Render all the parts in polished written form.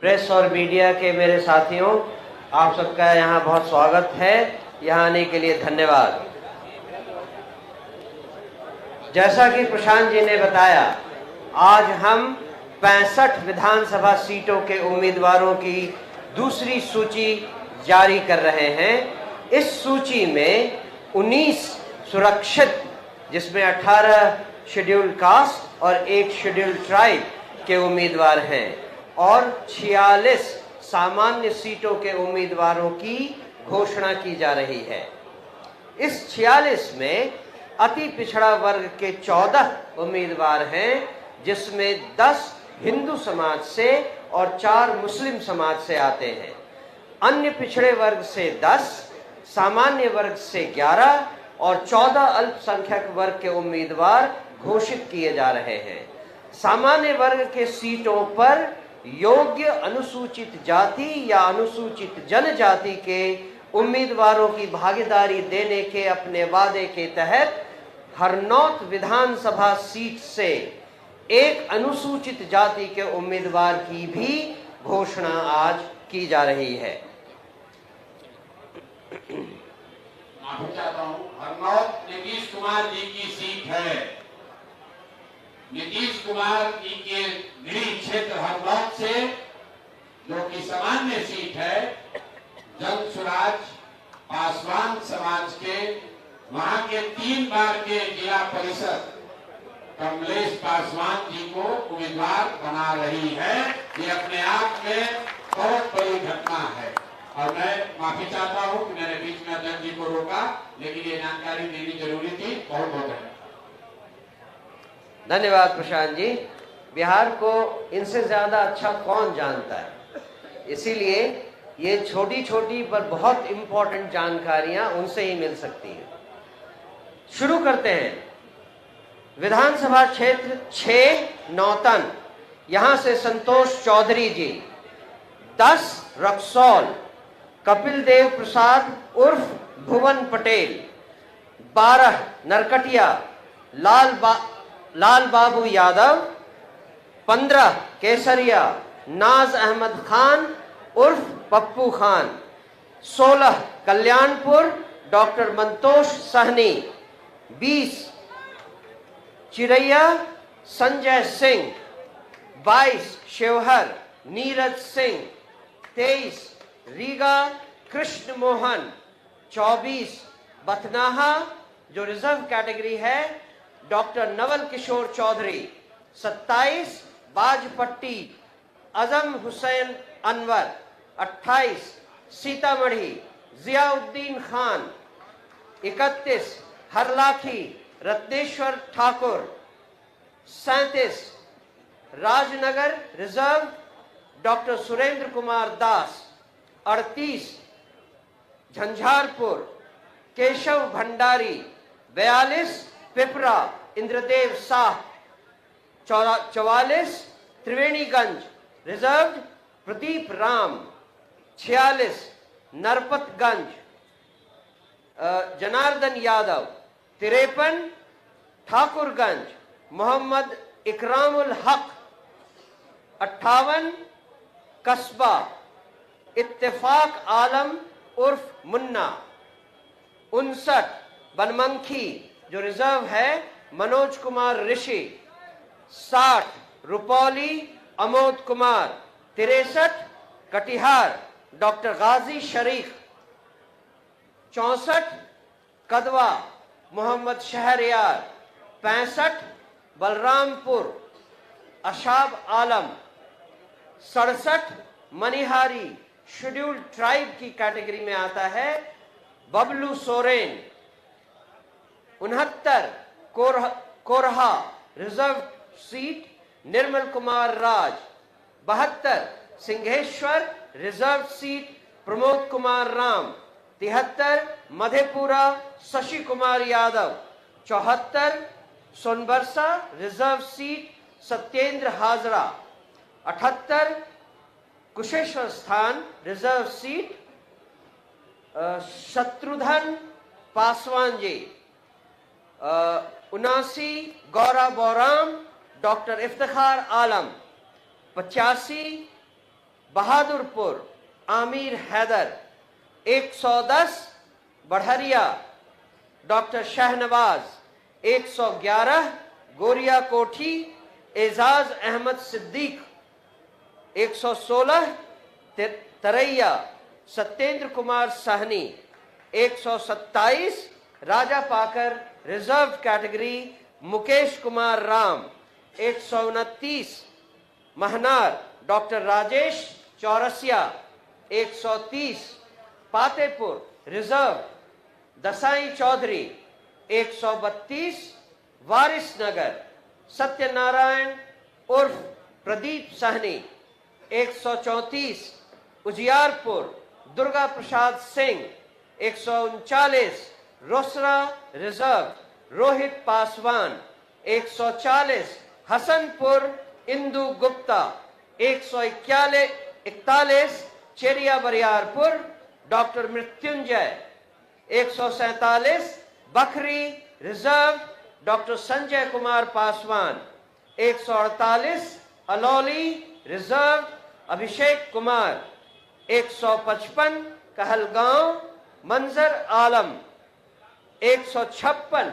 Press और media के मेरे साथियों, आप सबका यहाँ बहुत स्वागत है। यहाँ आने के लिए धन्यवाद। जैसा कि प्रशांत जी ने बताया, आज हम 65 विधानसभा सीटों के उम्मीदवारों की दूसरी सूची जारी कर रहे हैं। इस सूची में 19 सुरक्षित, जिसमें 18 शेड्यूल्ड कास्ट और 1 शेड्यूल्ड ट्राइब के उम्मीदवार हैं और 46 सामान्य सीटों के उम्मीदवारों की घोषणा की जा रही है। इस 46 में अति पिछड़ा वर्ग के 14 उम्मीदवार हैं, जिसमें 10 हिंदू समाज से और 4 मुस्लिम समाज से आते हैं। अन्य पिछड़े वर्ग से 10, सामान्य वर्ग से 11 और 14 अल्पसंख्यक वर्ग के उम्मीदवार घोषित किए जा रहे हैं। सामान्य वर्ग के सीटों पर योग्य अनुसूचित जाति या अनुसूचित जनजाति के उम्मीदवारों की भागीदारी देने के अपने वादे के तहत हरनौत विधानसभा सीट से एक अनुसूचित जाति के उम्मीदवार की भी घोषणा आज की जा रही है। माफी चाहता हूं, हरनौत नीतीश कुमार जी की सीट है। नीतीश कुमार जी के गृह क्षेत्र हरनौत से, जो कि सामान्य सीट है, जन स्वराज पासवान समाज के वहां के 3 बार के जिला परिषद कमलेश पासवान जी को उम्मीदवार बना रही है। ये अपने आप में बहुत बड़ी घटना है और मैं माफी चाहता हूं कि मैंने बीच में अध्यक्ष जी को रोका, लेकिन ये जानकारी देनी जरूरी थी। बहुत बहुत धन्यवाद प्रशांत जी। बिहार को इनसे ज्यादा अच्छा कौन जानता है, इसीलिए ये छोटी छोटी पर बहुत इंपॉर्टेंट जानकारियां उनसे ही मिल सकती हैं। शुरू करते हैं। विधानसभा क्षेत्र 6 नौतन, यहां से संतोष चौधरी जी। 10 रक्सौल, कपिल देव प्रसाद उर्फ भुवन पटेल। 12 नरकटिया, लाल बाबू यादव। 15 केसरिया, नाज अहमद खान उर्फ पप्पू खान। 16 कल्याणपुर, डॉक्टर मंतोष सहनी। 20 चिरैया, संजय सिंह। 22 शिवहर, नीरज सिंह। 23 रीगा, कृष्ण मोहन। 24 बथनाहा, जो रिजर्व कैटेगरी है, डॉक्टर नवल किशोर चौधरी। 27 बाजपट्टी, अजम Hussain Anwar. 28 Sitamarhi, Ziauddin Khan. 31 Harlakhi, Ratneshwar Thakur. 37 Rajnagar reserve, doctor Surendra Kumar Das. 38 Jhanjharpur, Keshav Bhandari. 42 Pipra, Indradev Shah. 44 Triveniganj reserve, Pradeep Ram. 46 Narpatganj, Janardan Yadav. 53 Thakurganj, Mohammad Ikramul हक। 58 कस्बा, इत्तेफाक आलम उर्फ मुन्ना। 59 बनमंखी, जो रिजर्व है, Manoj Kumar Rishi. 60 Rupauli, Amod Kumar. 63 Katihar, doctor Ghazi Sharif. 64 Kadwa, Mohammad Shahryar. 65 Balrampur, Ashab Alam. 67 Manihari, scheduled tribe की कैटेगरी में आता है, Bablu Soren. 69 Korha, reserve seat, Nirmal Kumar Raj. 72 Singheshwar, reserve seat, Pramod Kumar Ram. 73 Madhepura, Shashi Kumar Yadav. 74 Sonbarsa, reserve seat, Satyendra Hazra. 78 Kusheshwar Sthan, reserve seat, Shatrughan Paswan ji. 79 Gaura Boram, doctor Iftikhar आलम। 85 बहादुरपुर आमिर हैदर 110, बढ़रिया डॉक्टर शहनवाज 111, गोरिया कोठी Ejaz Ahmad Siddique 116, Taraiya Satyendra Kumar Sahni 127, Raja Pakar reserve category Mukesh Kumar Ram 129, Mahnar doctor Rajesh Chaurasia 130, Patepur reserve Dasai Chaudhary 132, Warisnagar Satyanarayan उर्फ Pradeep Sahni 134, Ujiyarpur Durga Prasad Singh 139, Rosera reserve Rohit Paswan 140, Hasanpur Indu Gupta 141, Cheria Bariarpur doctor Mrityunjay 147, Bakhri reserve doctor Sanjay Kumar Paswan 148, Alauli reserve Abhishek Kumar 155, Kahalgaon Manzar Alam 156,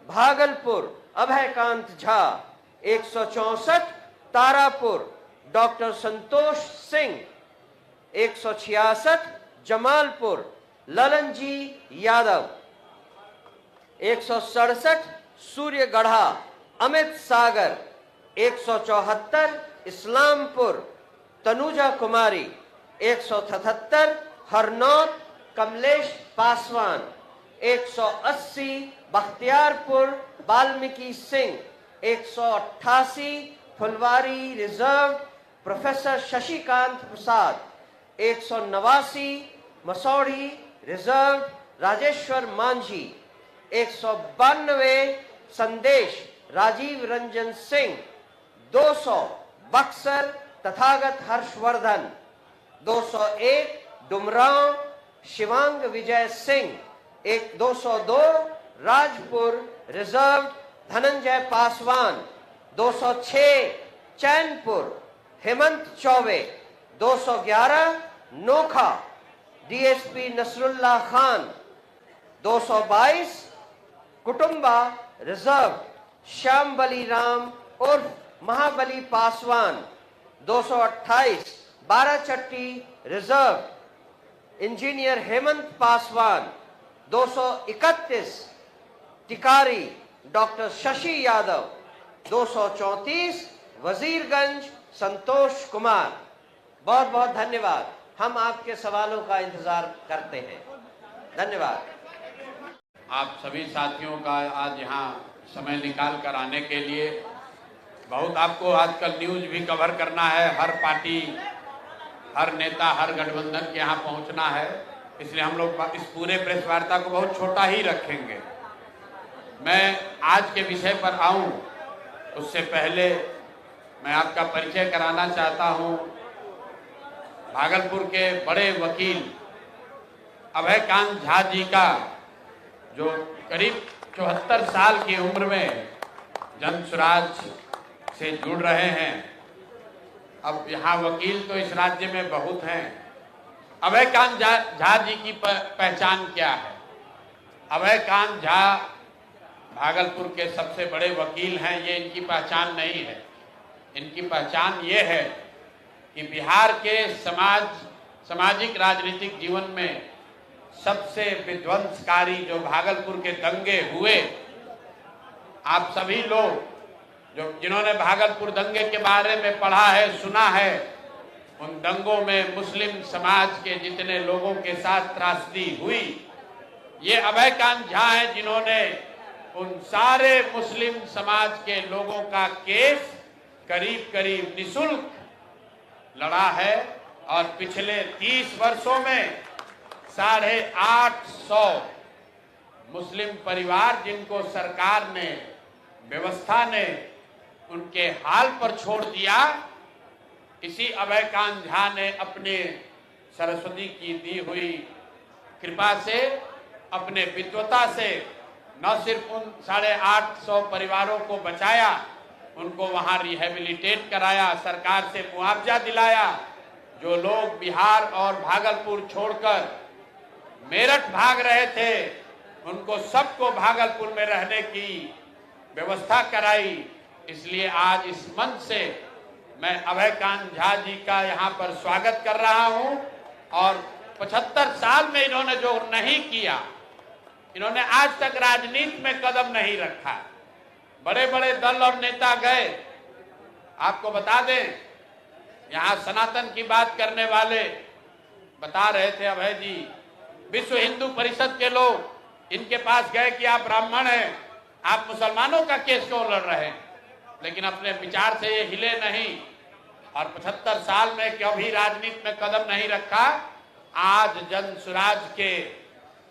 Bhagalpur Abhaykant Jha 164, Tarapur doctor Santosh Singh 166, Jamalpur Lalanji Yadav 167, Suryagarha Amit Sagar 174, Islampur Tanuja Kumari 177, Harnaut Kamlesh Paswan 180, Bakhtiyarpur Valmiki Singh 188, Phulwari reserve professor Shashikant Prasad 189, Masaurhi reserve Rajeshwar Manjhi 192, Sandesh Rajeev Ranjan Singh 200, Buxar Tathagat Harshvardhan 201, Dumraon Shivang Vijay Singh 202, Rajpur reserve Dhananjay Paswan 206, Chainpur Hemant Choubey 211, Nokha DSP Nasrullah Khan 222, Kutumba reserve Shyam Bali Ram उर्फ Mahabali Paswan 228, Barachatti reserve engineer Hemant Paswan 231, Tikari doctor Shashi Yadav 234, Wazirganj Santosh Kumar. बहुत बहुत धन्यवाद। हम आपके सवालों का इंतजार करते हैं। धन्यवाद। आप सभी साथियों का आज यहाँ समय निकाल कर आने के लिए, बहुत आपको आजकल न्यूज भी कवर करना है, हर पार्टी हर नेता हर गठबंधन के यहाँ पहुँचना है, इसलिए हम लोग इस पूरे प्रेस वार्ता को बहुत छोटा ही रखेंगे। मैं आज के विषय पर आऊं उससे पहले मैं आपका परिचय कराना चाहता हूं। भागलपुर के बड़े वकील अभयकांत झा जी का, जो करीब 74 साल की उम्र में जन स्वराज से जुड़ रहे हैं। अब यहाँ वकील तो इस राज्य में बहुत हैं। अभयकांत झा जी की पहचान क्या है? अभयकांत झा भागलपुर के सबसे बड़े वकील हैं, ये इनकी पहचान नहीं है। इनकी पहचान ये है कि बिहार के सामाजिक राजनीतिक जीवन में सबसे विध्वंसकारी जो भागलपुर के दंगे हुए, आप सभी लोग जिन्होंने भागलपुर दंगे के बारे में पढ़ा है, सुना है, उन दंगों में मुस्लिम समाज के जितने लोगों के साथ त्रासदी हुई, ये अभयकांत झा हैं जिन्होंने उन सारे मुस्लिम समाज के लोगों का केस करीब करीब निःशुल्क लड़ा है। और पिछले 30 वर्षों में 850 मुस्लिम परिवार जिनको सरकार ने, व्यवस्था ने उनके हाल पर छोड़ दिया, इसी अभयकांत झा ने अपने सरस्वती की दी हुई कृपा से, अपने विद्वता से न सिर्फ उन 850 परिवारों को बचाया, उनको वहां रिहेबिलिटेट कराया, सरकार से मुआवजा दिलाया जो लोग बिहार और भागलपुर छोड़कर मेरठ भाग रहे थे, उनको सबको भागलपुर में रहने की व्यवस्था कराई। इसलिए आज इस मंच से मैं अभयकांत झा जी का यहाँ पर स्वागत कर रहा हूँ। और 75 साल में इन्होंने जो नहीं किया, इन्होंने आज तक राजनीति में कदम नहीं रखा। बड़े बड़े दल और नेता गए, आपको बता दें, यहाँ सनातन की बात करने वाले बता रहे थे अभय जी, विश्व हिंदू परिषद के लोग इनके पास गए कि आप ब्राह्मण हैं, आप मुसलमानों का केस क्यों लड़ रहे हैं, लेकिन अपने विचार से ये हिले नहीं और 75 साल में कभी राजनीति में कदम नहीं रखा। आज जन सुराज के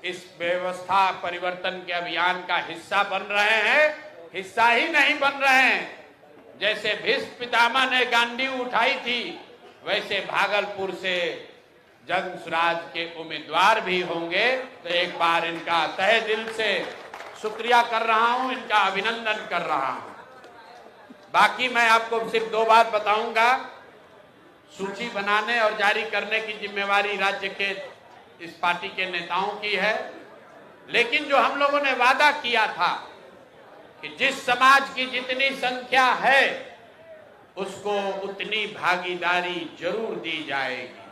इस व्यवस्था परिवर्तन के अभियान का हिस्सा बन रहे हैं। हिस्सा ही नहीं बन रहे हैं, जैसे भीष्म पितामह ने गांडी उठाई थी, वैसे भागलपुर से जन सुराज के उम्मीदवार भी होंगे। तो एक बार इनका तहे दिल से शुक्रिया कर रहा हूं, इनका अभिनंदन कर रहा हूं। बाकी मैं आपको सिर्फ 2 बात बताऊंगा। सूची बनाने और जारी करने की जिम्मेवारी राज्य के इस पार्टी के नेताओं की है, लेकिन जो हम लोगों ने वादा किया था कि जिस समाज की जितनी संख्या है उसको उतनी भागीदारी जरूर दी जाएगी,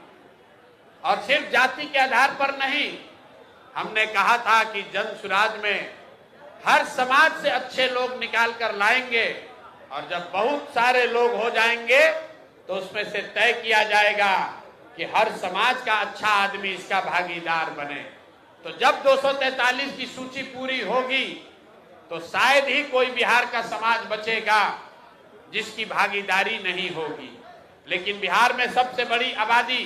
और सिर्फ जाति के आधार पर नहीं। हमने कहा था कि जन सुराज में हर समाज से अच्छे लोग निकाल कर लाएंगे, और जब बहुत सारे लोग हो जाएंगे तो उसमें से तय किया जाएगा कि हर समाज का अच्छा आदमी इसका भागीदार बने। तो जब 243 की सूची पूरी होगी तो शायद ही कोई बिहार का समाज बचेगा जिसकी भागीदारी नहीं होगी। लेकिन बिहार में सबसे बड़ी आबादी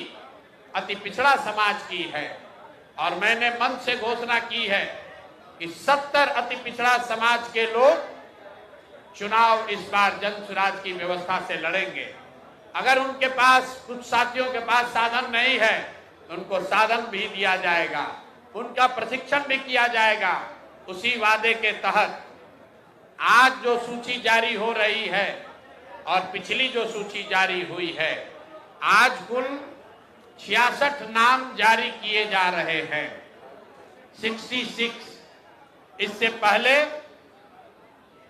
अति पिछड़ा समाज की है, और मैंने मंच से घोषणा की है कि 70 अति पिछड़ा समाज के लोग चुनाव इस बार जन सुराज की व्यवस्था से लड़ेंगे। अगर उनके पास, कुछ साथियों के पास साधन नहीं है, तो उनको साधन भी दिया जाएगा, उनका प्रशिक्षण भी किया जाएगा। उसी वादे के तहत आज जो सूची जारी हो रही है और पिछली जो सूची जारी हुई है, आज कुल 66 नाम जारी किए जा रहे हैं, 66। इससे पहले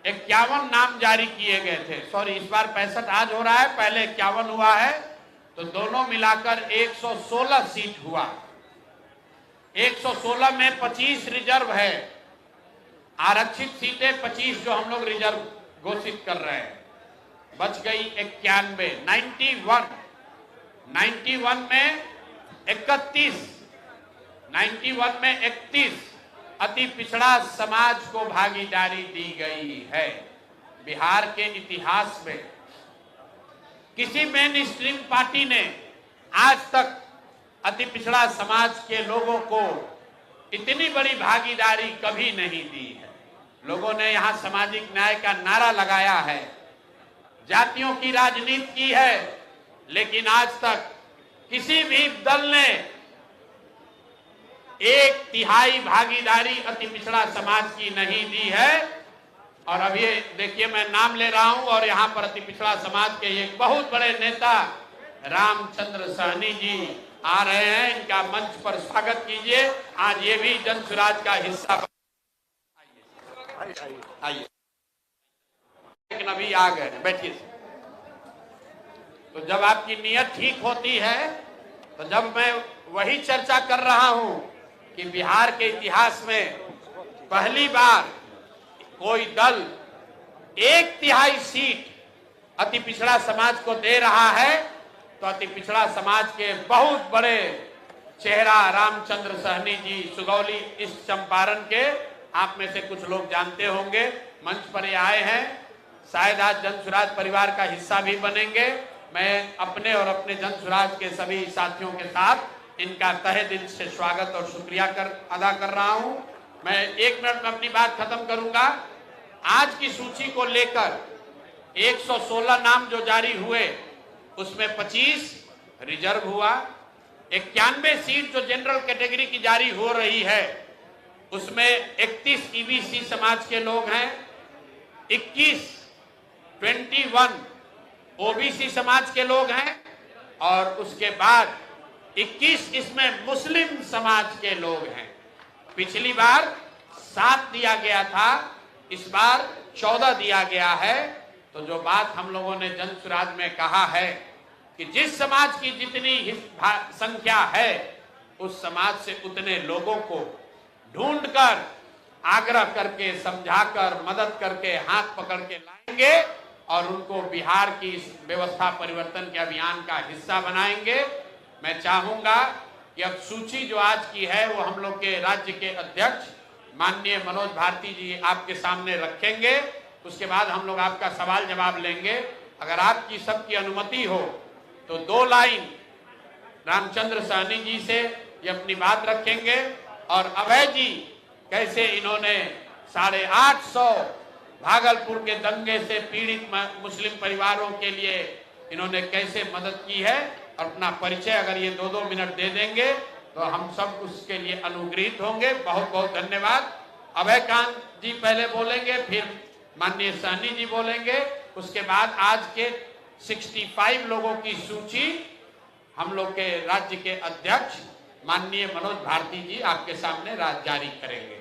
51 नाम जारी किए गए थे। सॉरी, इस बार 65 आज हो रहा है, पहले 51 हुआ है, तो दोनों मिलाकर 116 सीट हुआ। 116 में 25 रिजर्व है, आरक्षित सीटें 25 जो हम लोग रिजर्व घोषित कर रहे हैं। बच गई 91, 91 में 31, 91 में 31 अति पिछड़ा समाज को भागीदारी दी गई है। बिहार के इतिहास में किसी मेन स्ट्रीम पार्टी ने आज तक अति पिछड़ा समाज के लोगों को इतनी बड़ी भागीदारी कभी नहीं दी है। लोगों ने यहाँ सामाजिक न्याय का नारा लगाया है, जातियों की राजनीति की है, लेकिन आज तक किसी भी दल ने 1/3 भागीदारी अति पिछड़ा समाज की नहीं दी है। और अब ये देखिए, मैं नाम ले रहा हूं, और यहाँ पर अति पिछड़ा समाज के एक बहुत बड़े नेता रामचंद्र सहनी जी आ रहे हैं, इनका मंच पर स्वागत कीजिए। आज ये भी जन सुराज का हिस्सा आइए, लेकिन अभी आ गए, बैठिए। तो जब आपकी नीयत ठीक होती है, तो जब मैं वही चर्चा कर रहा हूं कि बिहार के इतिहास में पहली बार कोई दल 1/3 सीट अति पिछड़ा समाज को दे रहा है, तो अति पिछड़ा समाज के बहुत बड़े चेहरा रामचंद्र सहनी जी, सुगौली ईस्ट चंपारण के, आप में से कुछ लोग जानते होंगे, मंच पर ये आए हैं। शायद आज जन सुराज परिवार का हिस्सा भी बनेंगे। मैं अपने और अपने जन सुराज के सभी साथियों के साथ इनका तहे दिल से स्वागत और शुक्रिया अदा कर रहा हूं। मैं 1 मिनट में अपनी बात खत्म करूंगा। आज की सूची को लेकर 116 नाम जो जारी हुए, उसमें 25 रिजर्व हुआ, 91 सीट जो जनरल कैटेगरी की जारी हो रही है, उसमें 31 ईबीसी समाज के लोग हैं, 21 ओबीसी समाज के लोग हैं, और उसके बाद 21 इसमें मुस्लिम समाज के लोग हैं। पिछली बार 7 दिया गया था, इस बार 14 दिया गया है। तो जो बात हम लोगों ने जन सुराज में कहा है कि जिस समाज की जितनी संख्या है उस समाज से उतने लोगों को ढूंढकर, आग्रह करके, समझाकर, मदद करके, हाथ पकड़ के लाएंगे और उनको बिहार की इस व्यवस्था परिवर्तन के अभियान का हिस्सा बनाएंगे। मैं चाहूंगा कि अब सूची जो आज की है वो हम लोग के राज्य के अध्यक्ष माननीय मनोज भारती जी आपके सामने रखेंगे। उसके बाद हम लोग आपका सवाल जवाब लेंगे। अगर आपकी सबकी अनुमति हो तो 2 लाइन रामचंद्र सहनी जी से ये अपनी बात रखेंगे और अभय जी कैसे इन्होंने 850 भागलपुर के दंगे से पीड़ित मुस्लिम परिवारों के लिए इन्होंने कैसे मदद की है, और अपना परिचय अगर ये 2-2 मिनट दे देंगे तो हम सब उसके लिए अनुग्रहित होंगे। बहुत बहुत धन्यवाद। अभय कांत जी पहले बोलेंगे, फिर माननीय सहनी जी बोलेंगे। उसके बाद आज के 65 लोगों की सूची हम लोग के राज्य के अध्यक्ष माननीय मनोज भारती जी आपके सामने जारी करेंगे।